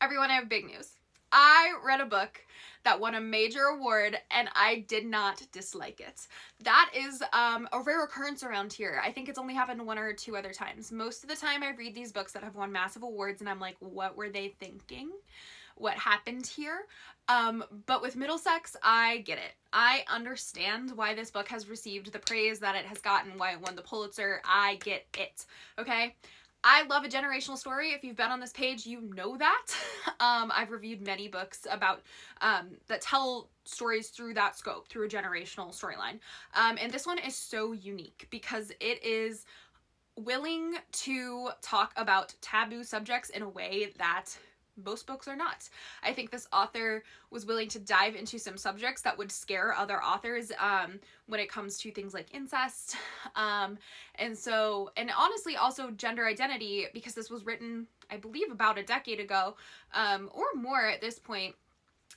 Everyone, I have big news. I read a book that won a major award and I did not dislike it. That is a rare occurrence around here. I think it's only happened one or two other times. Most of the time I read these books that have won massive awards and I'm like, what were they thinking? What happened here? But with Middlesex, I get it. I understand why this book has received the praise that it has gotten, why it won the Pulitzer. I get it, okay? I love a generational story. If you've been on this page, you know that. I've reviewed many books about that tell stories through that scope, through a generational storyline. And this one is so unique because it is willing to talk about taboo subjects in a way that most books are not. I think this author was willing to dive into some subjects that would scare other authors when it comes to things like incest. And honestly also gender identity, because this was written, I believe, about a decade ago or more at this point.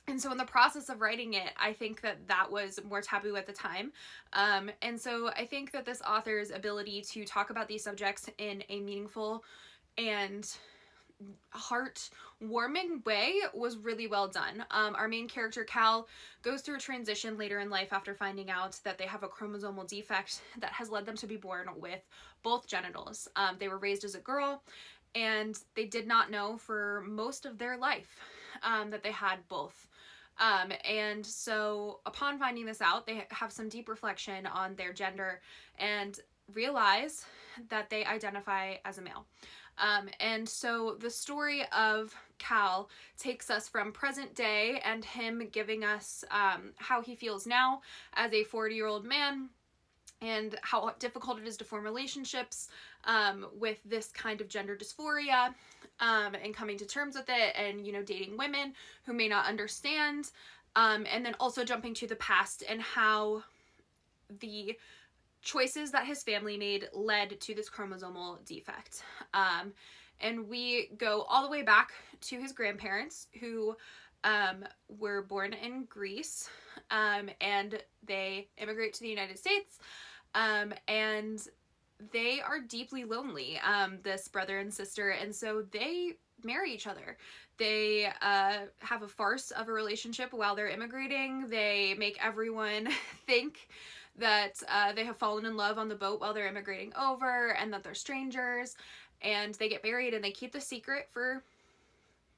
And so in the process of writing it, I think that was more taboo at the time. And so I think that this author's ability to talk about these subjects in a meaningful and heart-warming way was really well done. Our main character, Cal, goes through a transition later in life after finding out that they have a chromosomal defect that has led them to be born with both genitals. They were raised as a girl, and they did not know for most of their life that they had both. And so upon finding this out, they have some deep reflection on their gender and realize that they identify as a male. And so the story of Cal takes us from present day and him giving us how he feels now as a 40-year-old man and how difficult it is to form relationships with this kind of gender dysphoria and coming to terms with it and, you know, dating women who may not understand. And then also jumping to the past and how the choices that his family made led to this chromosomal defect. And we go all the way back to his grandparents who were born in Greece and they immigrate to the United States and they are deeply lonely, this brother and sister, and so they marry each other. They have a farce of a relationship while they're immigrating. They make everyone think that they have fallen in love on the boat while they're immigrating over and that they're strangers, and they get married and they keep the secret for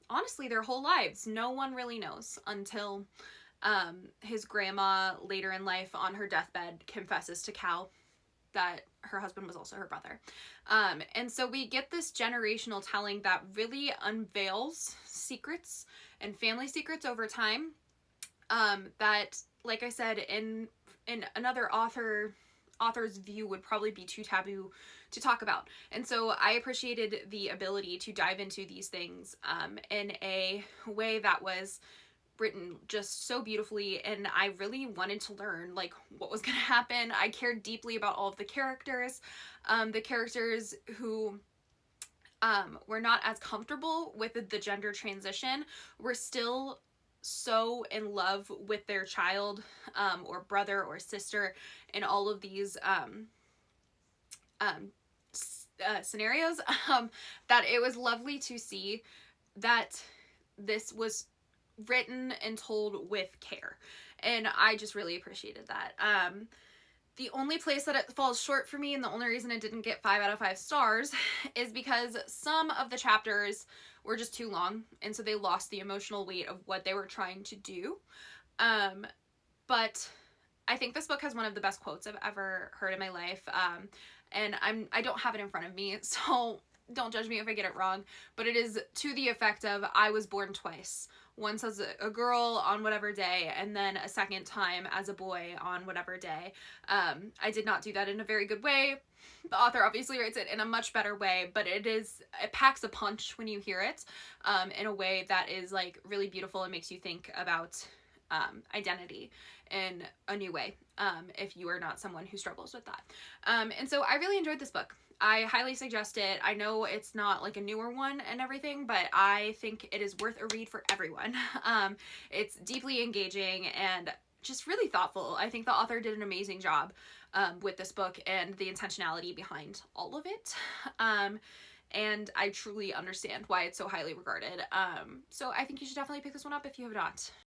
honestly their whole lives. No one really knows until his grandma later in life on her deathbed confesses to Cal that her husband was also her brother. And so we get this generational telling that really unveils secrets and family secrets over time that, like I said, in another author's view would probably be too taboo to talk about. And so I appreciated the ability to dive into these things in a way that was written just so beautifully, and I really wanted to learn like what was gonna happen. I cared deeply about all of the characters who were not as comfortable with the gender transition were still so in love with their child or brother or sister in all of these scenarios that it was lovely to see that this was written and told with care, and I just really appreciated that. The only place that it falls short for me, and the only reason it didn't get 5 out of 5 stars, is because some of the chapters were just too long, and so they lost the emotional weight of what they were trying to do. But I think this book has one of the best quotes I've ever heard in my life, and I don't have it in front of me, so don't judge me if I get it wrong, but it is to the effect of, I was born twice. Once as a girl on whatever day, and then a second time as a boy on whatever day. I did not do that in a very good way. The author obviously writes it in a much better way, but it packs a punch when you hear it in a way that is like really beautiful and makes you think about identity in a new way if you are not someone who struggles with that. And so I really enjoyed this book. I highly suggest it. I know it's not like a newer one and everything, but I think it is worth a read for everyone. It's deeply engaging and just really thoughtful. I think the author did an amazing job with this book and the intentionality behind all of it. and I truly understand why it's so highly regarded. So I think you should definitely pick this one up if you have not.